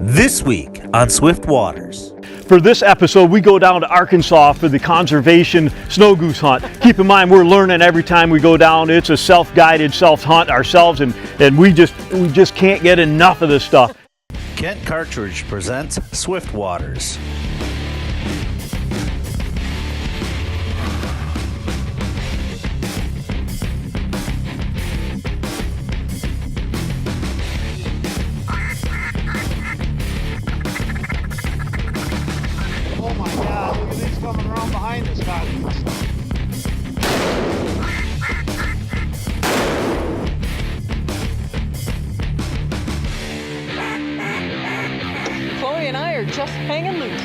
This week on Swift Waters. For this episode, we go down to Arkansas for the conservation snow goose hunt. Keep in mind, we're learning every time we go down. It's a self-guided self-hunt ourselves, and we just can't get enough of this stuff. Kent Cartridge presents Swift Waters. Oh my God, look at these coming around behind us, Connie. Chloe and I are just hanging loose.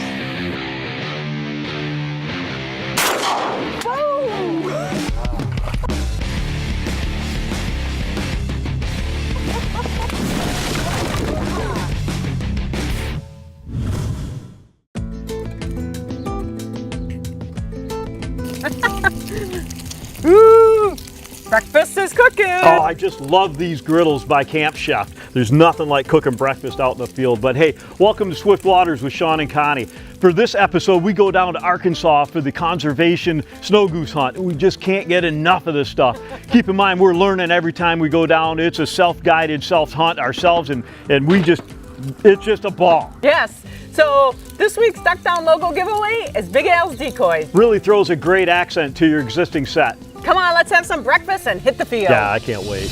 Ooh, breakfast is cooking. Oh, I just love these griddles by Camp Chef. There's nothing like cooking breakfast out in the field. But hey, welcome to Swift Waters with Shawn and Connie. For this episode, we go down to Arkansas for the conservation snow goose hunt. We just can't get enough of this stuff. Keep in mind, we're learning every time we go down. It's a self-guided self-hunt ourselves, and it's just a ball. Yes. So this week's Duck Down logo giveaway is Big Al's decoys. Really throws a great accent to your existing set. Come on, let's have some breakfast and hit the field. Yeah, I can't wait.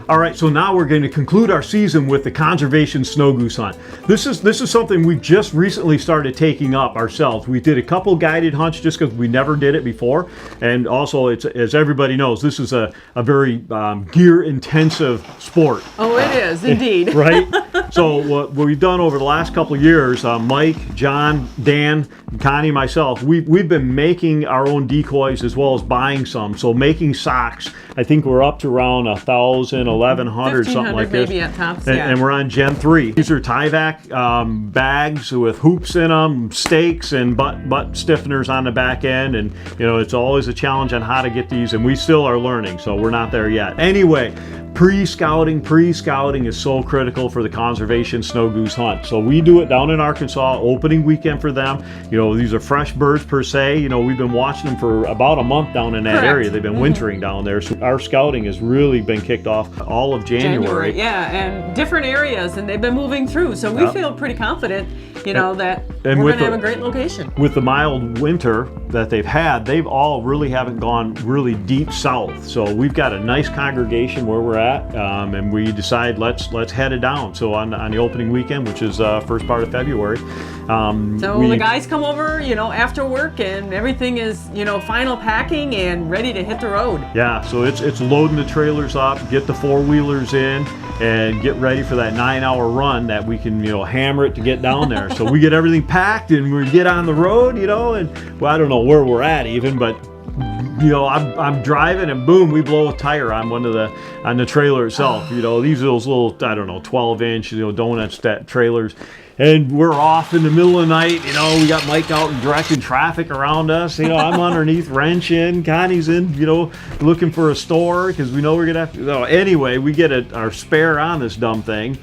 All right, so now we're going to conclude our season with the conservation snow goose hunt. This is something we've just recently started taking up ourselves. We did a couple guided hunts just because we never did it before, and also, it's, as everybody knows, this is a very gear-intensive sport. Oh, it is indeed. Right? So what we've done over the last couple of years, Mike, John, Dan, Connie, myself, we've been making our own decoys as well as buying some. So making socks, I think we're up to around 1,000, 1,100, something like this. Maybe at tops, And we're on Gen 3. These are tie-back bags with hoops in them, stakes, and butt stiffeners on the back end. And, you know, it's always a challenge on how to get these, and we still are learning, so we're not there yet. Anyway, pre-scouting is so critical for the conservation snow goose hunt. So we do it down in Arkansas, opening weekend for them. You know, these are fresh birds per se. You know, we've been watching them for about a month down in that area. They've been wintering down there. So our scouting has really been kicked off all of January. Yeah, and different areas, and they've been moving through. So we feel pretty confident, you know, that we're going to have a great location. With the mild winter that they've had, they've all really haven't gone really deep south. So we've got a nice congregation where we're at. And we decide let's head it down. So on the opening weekend, which is first part of February. So the guys come over, you know, after work, and everything is, you know, final packing and ready to hit the road. Yeah, so it's loading the trailers up, get the four-wheelers in, and get ready for that 9-hour run that we can, you know, hammer it to get down there. So we get everything packed and we get on the road, you know, and well, I don't know where we're at even, but you know, I'm driving and boom, we blow a tire on on the trailer itself. You know, these are those little, I don't know, 12-inch, you know, donuts trailers. And we're off in the middle of the night, you know, we got Mike out and directing traffic around us. You know, I'm underneath wrenching, Connie's in, you know, looking for a store because we know we're gonna have to. So anyway, we get our spare on this dumb thing.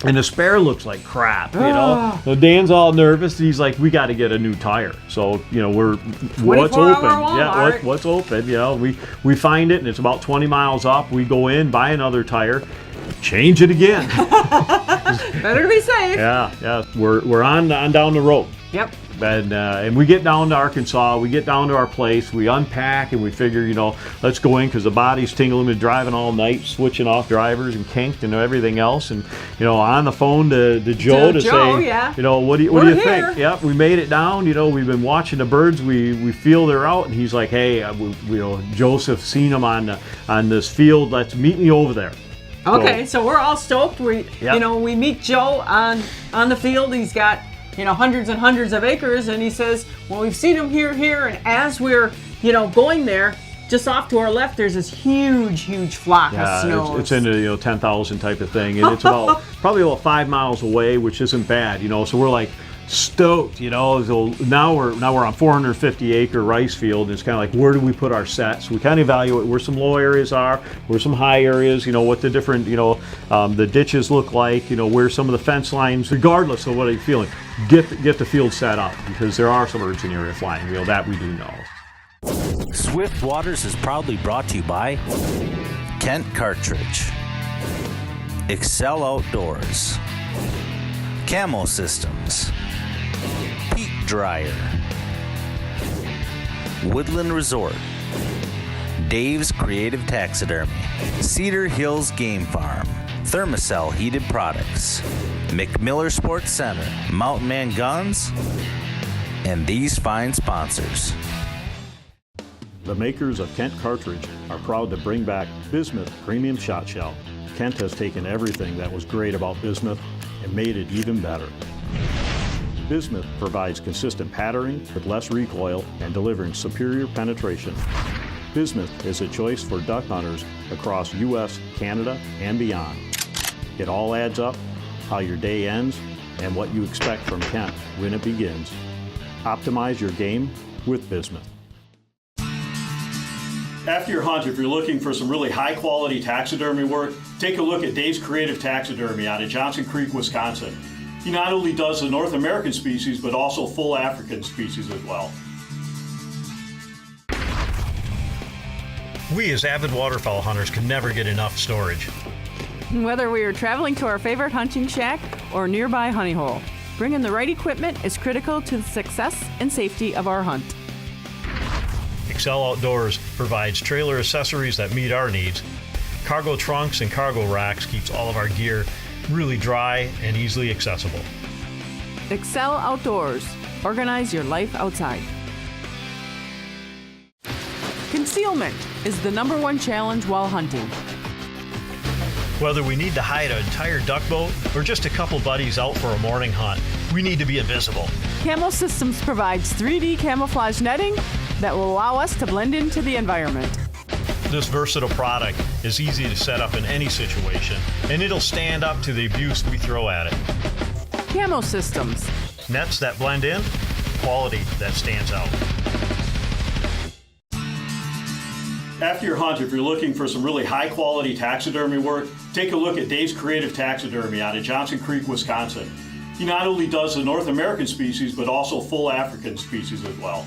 And the spare looks like crap, you know. So Dan's all nervous. He's like, "We got to get a new tire." So you know, what's open? Yeah, what's open? You know, we find it, and it's about 20 miles up. We go in, buy another tire, change it again. Better to be safe. Yeah. We're on down the road. Yep. And we get down to Arkansas, we get down to our place, we unpack, and we figure, you know, let's go in because the body's tingling with driving all night, switching off drivers and kinked and everything else. And, you know, on the phone to Joe to say, yeah. you know, what do you think? Yep, we made it down. You know, we've been watching the birds. We feel they're out. And he's like, hey, you know, Joseph's seen them on this field. Let's meet me over there. Okay, so we're all stoked. You know, we meet Joe on the field. He's got, you know, hundreds and hundreds of acres, and he says, well, we've seen them here, and as we're, you know, going there, just off to our left, there's this huge flock of snow. It's in the 10,000 type of thing, and it's probably about 5 miles away, which isn't bad, So we're like, stoked, you know. So now we're on 450-acre rice field, and it's kind of like, where do we put our sets? We kind of evaluate where some low areas are, where some high areas, you know, what the different, you know, the ditches look like, you know, where some of the fence lines, regardless of what you're feeling, get the field set up, because there are some birds in the area flying, you know, that we do know. Swift Waters is proudly brought to you by Kent Cartridge, Excel Outdoors, Camo Systems, Peak Dryer, Woodland Resort, Dave's Creative Taxidermy, Cedar Hills Game Farm, Thermacell Heated Products, McMiller Sports Center, Mountain Man Guns, and these fine sponsors. The makers of Kent Cartridge are proud to bring back Bismuth Premium Shot Shell. Kent has taken everything that was great about Bismuth and made it even better. Bismuth provides consistent patterning with less recoil and delivering superior penetration. Bismuth is a choice for duck hunters across US, Canada, and beyond. It all adds up, how your day ends, and what you expect from Kent when it begins. Optimize your game with Bismuth. After your hunt, if you're looking for some really high quality taxidermy work, take a look at Dave's Creative Taxidermy out of Johnson Creek, Wisconsin. He not only does the North American species, but also full African species as well. We as avid waterfowl hunters can never get enough storage. Whether we are traveling to our favorite hunting shack or nearby honey hole, bringing the right equipment is critical to the success and safety of our hunt. Excel Outdoors provides trailer accessories that meet our needs. Cargo trunks and cargo racks keeps all of our gear really dry and easily accessible. Excel Outdoors. Organize your life outside. Concealment is the #1 challenge while hunting. Whether we need to hide an entire duck boat or just a couple buddies out for a morning hunt, we need to be invisible. Camo Systems provides 3D camouflage netting that will allow us to blend into the environment. This versatile product is easy to set up in any situation, and it'll stand up to the abuse we throw at it. Camo Systems. Nets that blend in, quality that stands out. After your hunt, if you're looking for some really high quality taxidermy work, take a look at Dave's Creative Taxidermy out of Johnson Creek, Wisconsin. He not only does the North American species, but also full African species as well.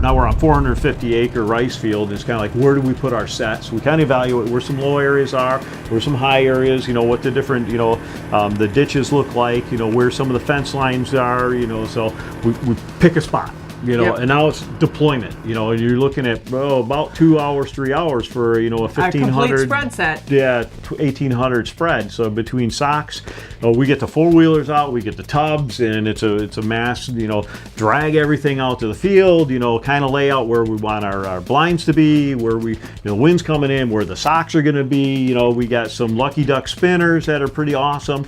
Now we're on 450-acre rice field. It's kind of like, where do we put our sets? We kind of evaluate where some low areas are, where some high areas, you know, what the different, you know, the ditches look like, you know, where some of the fence lines are, you know, so we pick a spot. You know, and now it's deployment. You know, and you're looking at about 2 hours, 3 hours for, you know, a 1,500 complete spread set. Yeah, 1,800 spread. So between socks, we get the four-wheelers out, we get the tubs, and it's a mass. You know, drag everything out to the field. You know, kind of lay out where we want our blinds to be, where we, you know, wind's coming in, where the socks are going to be. You know, we got some Lucky Duck spinners that are pretty awesome.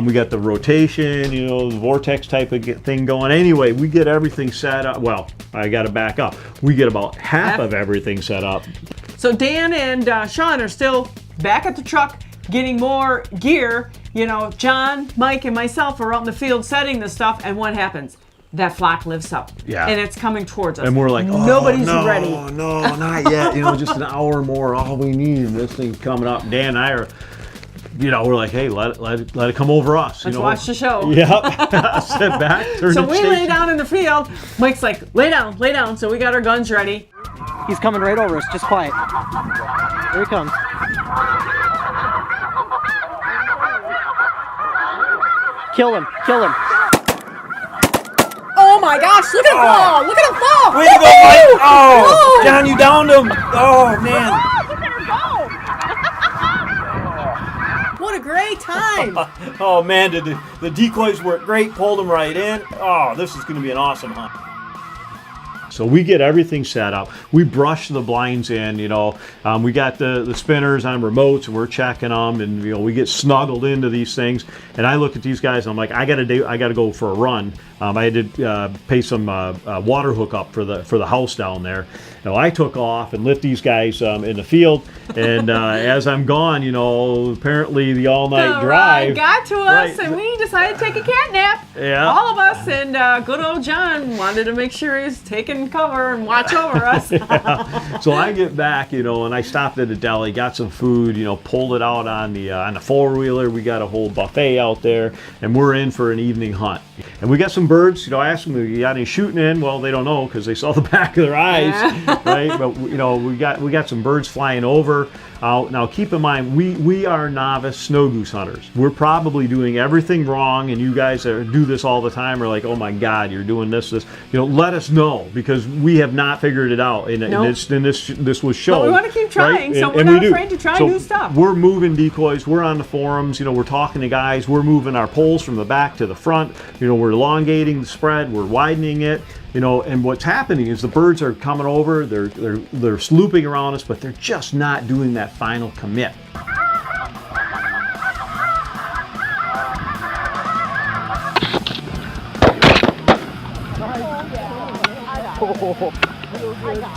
We got the rotation, you know, the vortex type of thing going. Anyway, we get everything set up. Well, I got to back up. We get about half of everything set up. So Dan and Shawn are still back at the truck getting more gear. You know, John, Mike, and myself are out in the field setting this stuff, and what happens? That flock lifts up. Yeah. And it's coming towards us. And we're like, nobody's ready. No, not yet. You know, just an hour more, all we need. This thing's coming up. Dan and I are, you know, we're like, hey, let it come over us. Let's watch the show. Yep. Sit back, turn So the we station. lay down in the field. Mike's like, lay down. So we got our guns ready. He's coming right over us. Just quiet. Here he comes. Kill him. Oh my gosh, look at him fall. Look at him fall. Way to go, Mike. Oh, John, you downed him. Oh, man. Look at him go. What a great time. Oh, man, the decoys worked great. Pulled him right in. Oh, this is going to be an awesome hunt. So we get everything set up. We brush the blinds in, you know. We got the spinners on remotes, and we're checking them, and you know, we get snuggled into these things. And I look at these guys, and I'm like, I gotta go for a run. I had to pay some water hookup for the house down there. I took off and left these guys in the field, and as I'm gone, apparently the all-night drive got to us, and we decided to take a cat nap. Yeah. All of us, and good old John wanted to make sure he was taking cover and watch over us. So I get back, and I stopped at a deli, got some food, pulled it out on the four-wheeler. We got a whole buffet out there, and we're in for an evening hunt. And we got some birds. I asked them, you got any shooting in? Well, they don't know because they saw the back of their eyes, right? But we got some birds flying over. Now keep in mind, we are novice snow goose hunters. We're probably doing everything wrong, and you guys do this all the time. Are like, oh my God, you're doing this. Let us know, because we have not figured it out. And this was shown. But we want to keep trying, right? so we're not afraid to try new stuff. We're moving decoys. We're on the forums. We're talking to guys. We're moving our poles from the back to the front. We're elongating the spread. We're widening it. And what's happening is the birds are coming over. They're slooping around us, but they're just not doing that final commit.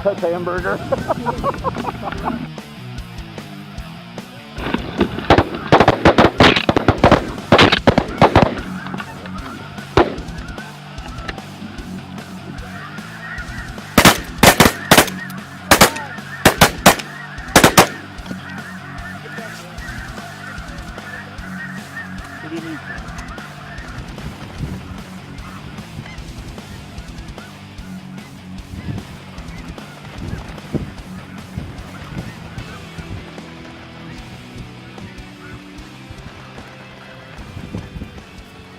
That's hamburger.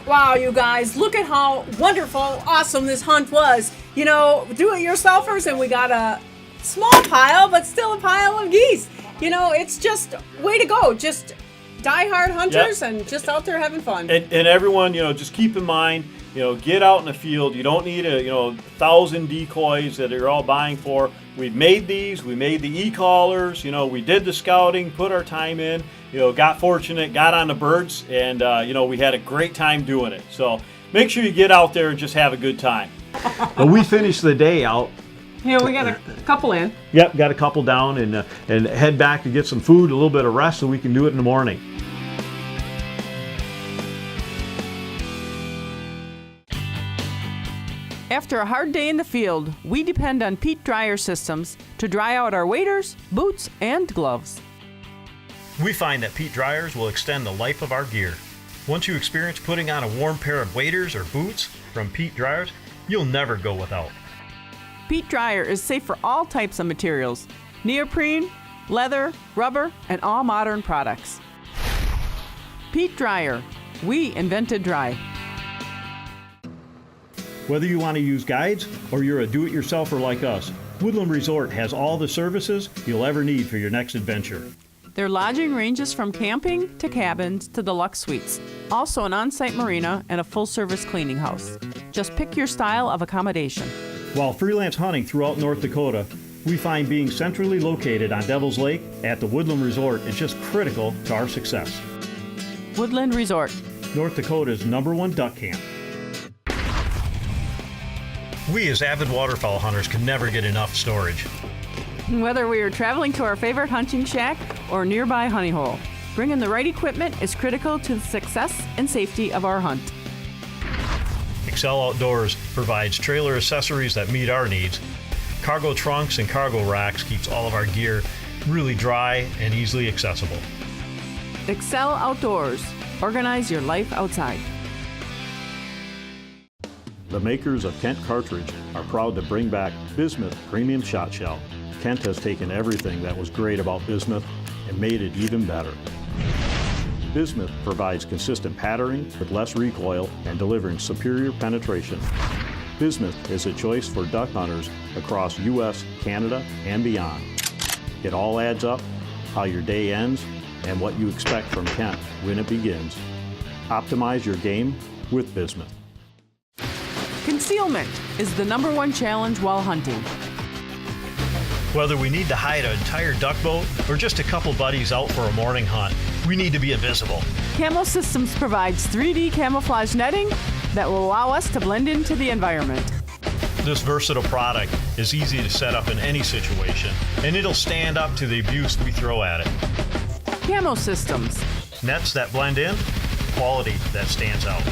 Wow, you guys, look at how wonderful, awesome this hunt was. Do-it-yourselfers, and we got a small pile, but still a pile of geese. It's just way to go. Just die-hard hunters and just out there having fun. And everyone, just keep in mind, get out in the field. You don't need 1,000 decoys that you're all buying for. We made these. We made the e-collars. We did the scouting, put our time in. Got fortunate, got on the birds, and we had a great time doing it. So make sure you get out there and just have a good time. Well, we finished the day out. We got a couple in. Yep, got a couple down, and head back to get some food, a little bit of rest, so we can do it in the morning. After a hard day in the field, we depend on peat dryer systems to dry out our waders, boots, and gloves. We find that peat dryers will extend the life of our gear. Once you experience putting on a warm pair of waders or boots from peat dryers, you'll never go without. Peat dryer is safe for all types of materials: neoprene, leather, rubber, and all modern products. Peat dryer. We invented dry. Whether you want to use guides or you're a do-it-yourselfer like us, Woodland Resort has all the services you'll ever need for your next adventure. Their lodging ranges from camping to cabins to deluxe suites. Also an on-site marina and a full-service cleaning house. Just pick your style of accommodation. While freelance hunting throughout North Dakota, we find being centrally located on Devil's Lake at the Woodland Resort is just critical to our success. Woodland Resort. North Dakota's #1 duck camp. We as avid waterfowl hunters can never get enough storage. Whether we are traveling to our favorite hunting shack or nearby honey hole, bringing the right equipment is critical to the success and safety of our hunt. Excel Outdoors provides trailer accessories that meet our needs. Cargo trunks and cargo racks keeps all of our gear really dry and easily accessible. Excel Outdoors. Organize your life outside. The makers of Kent Cartridge are proud to bring back Bismuth Premium Shot Shell. Kent has taken everything that was great about Bismuth and made it even better. Bismuth provides consistent patterning with less recoil and delivering superior penetration. Bismuth is a choice for duck hunters across U.S., Canada, and beyond. It all adds up, how your day ends, and what you expect from Kent when it begins. Optimize your game with Bismuth. Concealment is the #1 challenge while hunting. Whether we need to hide an entire duck boat or just a couple buddies out for a morning hunt, we need to be invisible. Camo Systems provides 3D camouflage netting that will allow us to blend into the environment. This versatile product is easy to set up in any situation, and it'll stand up to the abuse we throw at it. Camo systems. Nets that blend in, quality that stands out.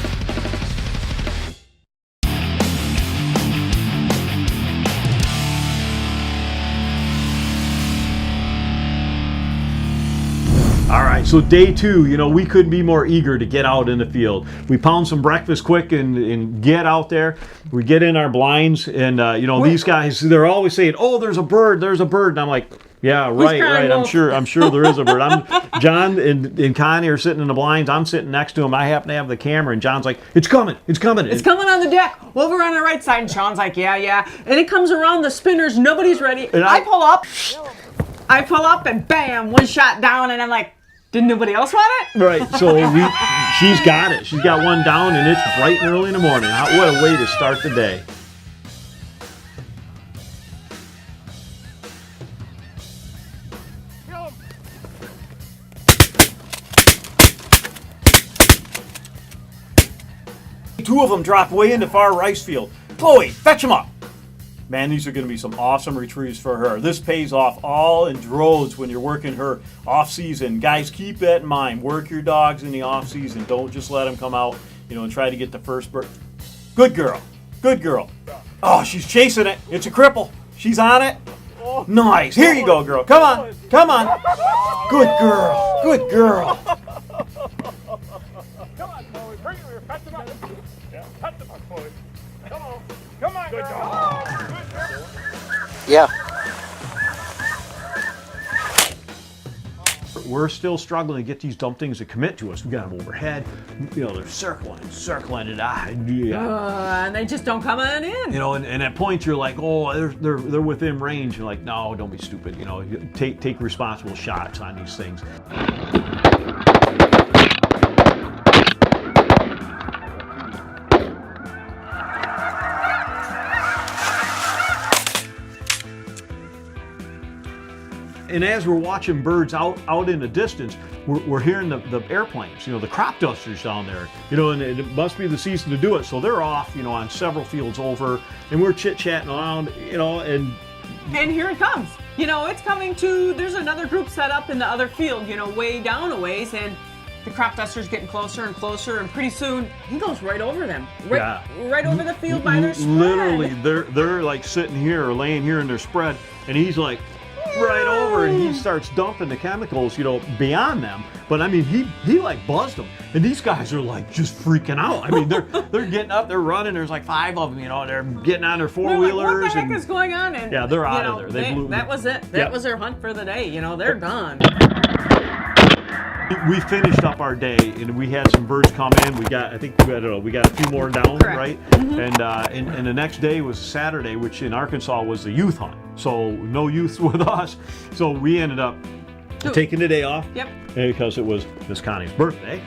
All right, so day 2, you know, we couldn't be more eager to get out in the field. We pound some breakfast quick and get out there. We get in our blinds, and you know, these guys, they're always saying, "Oh, there's a bird, there's a bird," and I'm like, "Yeah, right. I'm sure there is a bird." John and Connie are sitting in the blinds. I'm sitting next to him. I happen to have the camera, and John's like, "It's coming, it's coming." It's coming on the deck, over on the right side. And Sean's like, "Yeah." And it comes around the spinners. Nobody's ready. And I pull up, and bam, one shot down, and I'm like, did nobody else want it? Right, so she's got it. She's got one down, and it's bright and early in the morning. What a way to start the day. Two of them dropped way into far rice field. Chloe, fetch them up. Man, these are going to be some awesome retrieves for her. This pays off all in droves when you're working her off-season. Guys, keep that in mind. Work your dogs in the off-season. Don't just let them come out, you know, and try to get the first bird. Good girl. Good girl. Oh, she's chasing it. It's a cripple. She's on it. Nice. Here you go, girl. Come on. Come on. Good girl. Good girl. Come on, Chloe. Bring it here. Cut them up. Yeah, cut them up, Chloe. Come on. Come on, good girl. Good girl. Yeah. We're still struggling to get these dumb things to commit to us. We got them overhead. You know, they're circling it. And they just don't come on in. You know, and at points you're like, oh, they're within range. You're like, no, don't be stupid. You know, take responsible shots on these things. And as we're watching birds out in the distance, we're hearing the airplanes, you know, the crop dusters down there, you know, and it must be the season to do it. So they're off, you know, on several fields over, and we're chit-chatting around, you know, and here it comes. You know, it's coming to, there's another group set up in the other field, you know, way down a ways, and the crop duster's getting closer and closer, and pretty soon he goes right over them, right over the field by their spread. Literally, they're like sitting here or laying here in their spread, and he's like, right over, and he starts dumping the chemicals, you know, beyond them. But I mean, he like buzzed them, and these guys are like just freaking out. I mean, they're getting up, they're running. There's like 5 of them, you know, they're getting on their four-wheelers. Like, what the heck is going on? And yeah, they're out of there. That was it. That was their hunt for the day. You know, they're gone. We finished up our day, and we had some birds come in. We got a few more down, correct. Right? Mm-hmm. And the next day was Saturday, which in Arkansas was the youth hunt. So no youth with us. So we ended up taking the day off. Yep. Because it was Miss Connie's birthday,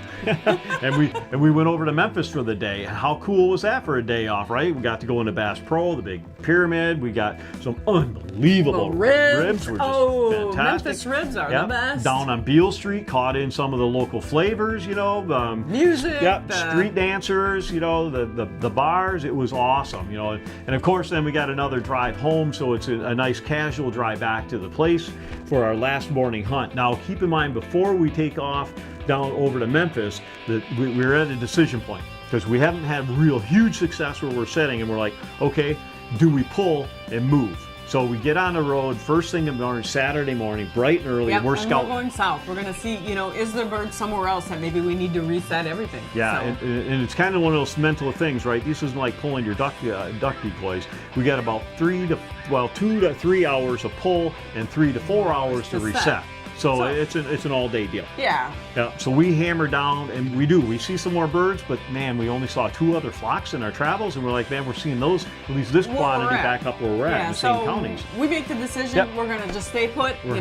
and we went over to Memphis for the day. And how cool was that for a day off, right? We got to go into Bass Pro, the big pyramid. We got some unbelievable ribs. Were just fantastic. Memphis ribs are the best. Down on Beale Street, caught in some of the local flavors, you know. Music. Yep. Street dancers, you know, the bars. It was awesome, you know. And of course, then we got another drive home, so it's a nice casual drive back to the place for our last morning hunt. Now, keep in mind, before we take off down over to Memphis, that we're at a decision point because we haven't had real huge success where we're setting, and we're like, okay, do we pull and move? So we get on the road first thing in the morning, Saturday morning, bright and early, and we're scouting. We're going south. We're going to see, you know, is there birds somewhere else that maybe we need to reset everything? Yeah, so. and it's kind of one of those mental things, right? This isn't like pulling your duck decoys. We got about 2 to 3 hours of pull and 3 to 4 hours to reset. So it's an all-day deal. Yeah. Yeah. So we hammer down, and we see some more birds, but man, we only saw 2 other flocks in our travels, and we're like, man, we're seeing those, at least this quantity back up where we're at in the same counties. We make the decision we're going to just stay put. We're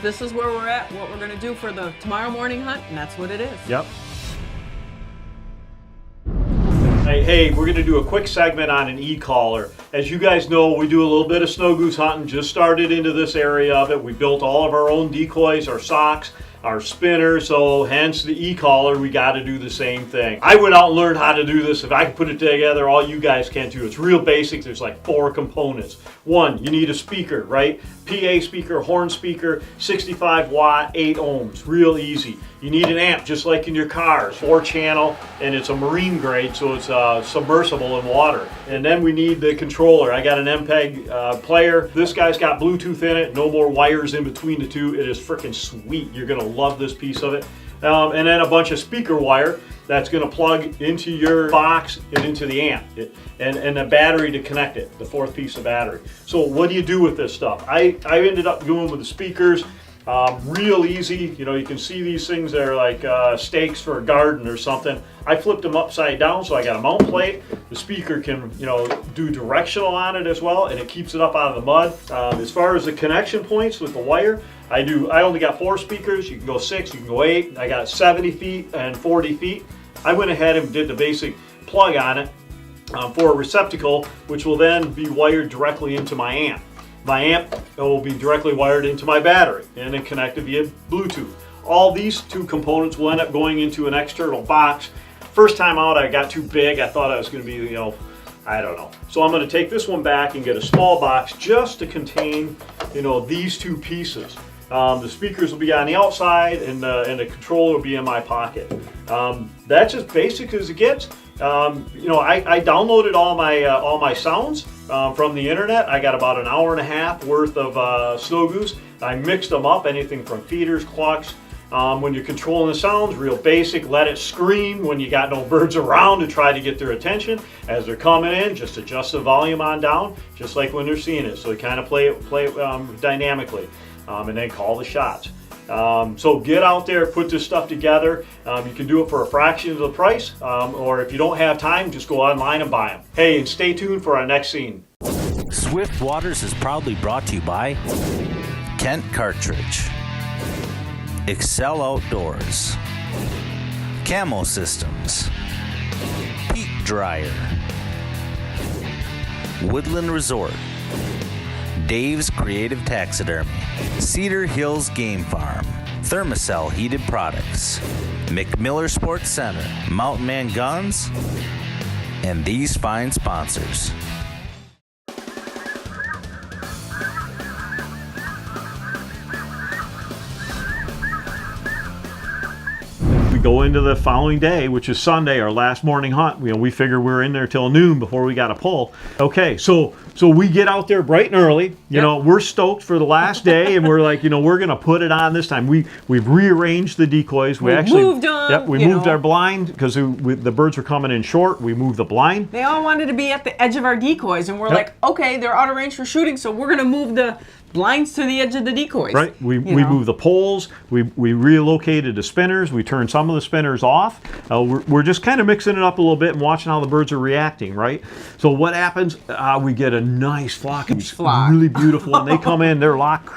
this is where we're at, what we're going to do for the tomorrow morning hunt, and that's what it is. Yep. Hey, we're going to do a quick segment on an e-collar. As you guys know, we do a little bit of snow goose hunting, just started into this area of it. We built all of our own decoys, our socks, our spinner, so hence the e-collar, we got to do the same thing. I went out and learned how to do this. If I can put it together, all you guys can too. It's real basic. There's like 4 components. One, you need a speaker, right? PA speaker, horn speaker, 65 watt, 8 ohms, real easy. You need an amp, just like in your cars, 4-channel, and it's a marine grade, so it's submersible in water. And then we need the controller. I got an MPEG player. This guy's got Bluetooth in it, no more wires in between the two. It is freaking sweet. You're gonna love this piece of it. And then a bunch of speaker wire that's going to plug into your box and into the amp, and a battery to connect it, the 4th piece of battery. So what do you do with this stuff? I ended up going with the speakers. Real easy. You know, you can see these things, they're like stakes for a garden or something. I flipped them upside down, so I got a mount plate. The speaker can, you know, do directional on it as well, and it keeps it up out of the mud. As far as the connection points with the wire, I only got 4 speakers. You can go 6, you can go 8. I got 70 feet and 40 feet. I went ahead and did the basic plug on it for a receptacle, which will then be wired directly into my amp. My amp will be directly wired into my battery and then connected via Bluetooth. All these 2 components will end up going into an external box. First time out, I got too big. I thought I was going to be, you know, I don't know. So I'm going to take this one back and get a small box just to contain, you know, these 2 pieces. The speakers will be on the outside, and the controller will be in my pocket. That's as basic as it gets. You know, I downloaded all my sounds from the internet. I got about an hour and a half worth of Snow Goose. I mixed them up, anything from feeders, clucks. When you're controlling the sounds, real basic. Let it scream when you got no birds around to try to get their attention. As they're coming in, just adjust the volume on down, just like when they're seeing it. So you kind of play it dynamically. And then call the shots. So get out there, put this stuff together. You can do it for a fraction of the price, or if you don't have time, just go online and buy them. Hey, and stay tuned for our next scene. Swift Waters is proudly brought to you by Kent Cartridge, Excel Outdoors, Camo Systems, Peak Dryer, Woodland Resort, Dave's Creative Taxidermy, Cedar Hills Game Farm, Thermacell Heated Products, McMiller Sports Center, Mountain Man Guns, and these fine sponsors. We go into the following day, which is Sunday, our last morning hunt. You know, we figure we're in there till noon before we got to pull. Okay, so we get out there bright and early. You know, we're stoked for the last day, and we're like, you know, we're gonna put it on this time. We've rearranged the decoys. We actually moved them. Yep, we moved our blind because the birds were coming in short. We moved the blind. They all wanted to be at the edge of our decoys, and we're like, okay, they're out of range for shooting, so we're gonna move the blinds to the edge of the decoys. Right. We moved the poles. We relocated the spinners. We turned some of the spinners off. We're just kind of mixing it up a little bit and watching how the birds are reacting, right? So what happens? We get a nice flock. It's really beautiful. And they come in, they're locked.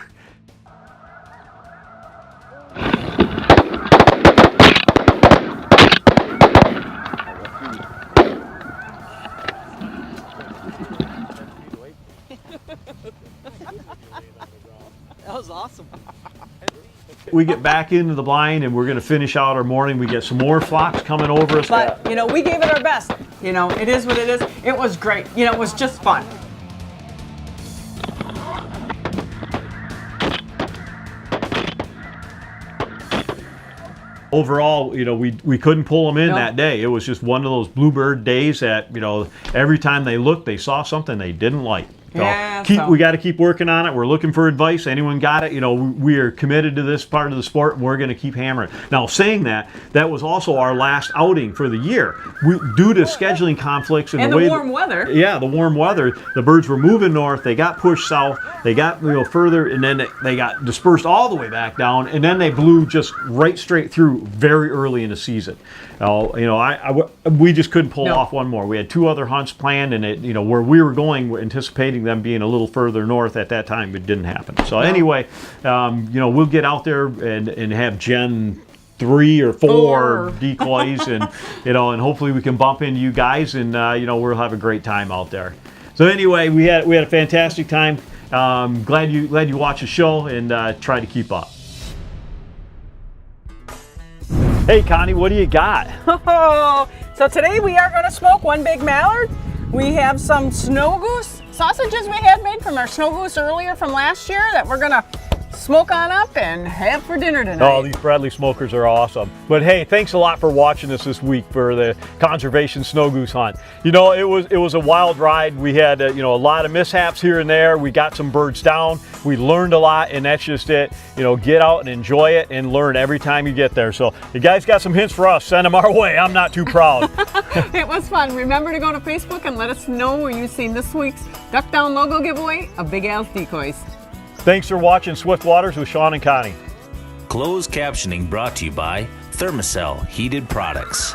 That was awesome. We get back into the blind and we're going to finish out our morning. We get some more flocks coming over us. But, you know, we gave it our best. You know, it is what it is. It was great. You know, it was just fun. Overall, you know, we couldn't pull them in that day. It was just one of those bluebird days that, you know, every time they looked, they saw something they didn't like. So we got to keep working on it. We're looking for advice. Anyone got it? You know, we are committed to this part of the sport, and we're going to keep hammering. Now, saying that was also our last outing for the year. Due to scheduling conflicts and the warm weather. Yeah, the warm weather. The birds were moving north. They got pushed south. They got further, and then they got dispersed all the way back down, and then they blew just right straight through very early in the season. You know, we just couldn't pull off one more. We had 2 other hunts planned, and you know, where we were going, we're anticipating them being a little further north at that time. It didn't happen. So anyway, you know, we'll get out there and have Gen 3 or 4 decoys, and you know, and hopefully we can bump into you guys, and you know, we'll have a great time out there. So anyway, we had a fantastic time. Glad you watched the show and try to keep up. Hey Connie, what do you got? Oh, so today we are going to smoke one big mallard. We have some Snow Goose sausages we had made from our Snow Goose earlier from last year that we're going to smoke on up and have for dinner tonight. Oh, these Bradley smokers are awesome. But hey, thanks a lot for watching us this week for the conservation snow goose hunt. You know, it was a wild ride. We had you know, a lot of mishaps here and there. We got some birds down. We learned a lot, and that's just it. You know, get out and enjoy it and learn every time you get there. So you guys got some hints for us, send them our way. I'm not too proud. It was fun. Remember to go to Facebook and let us know where you've seen this week's Duck Down logo giveaway of Big Al's decoys. Thanks for watching Swift Waters with Shawn and Connie. Closed captioning brought to you by Thermacell Heated Products.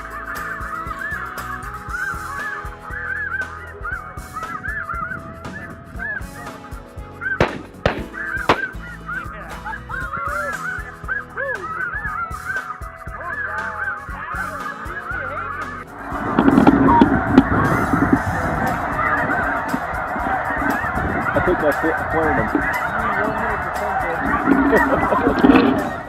I think that's it.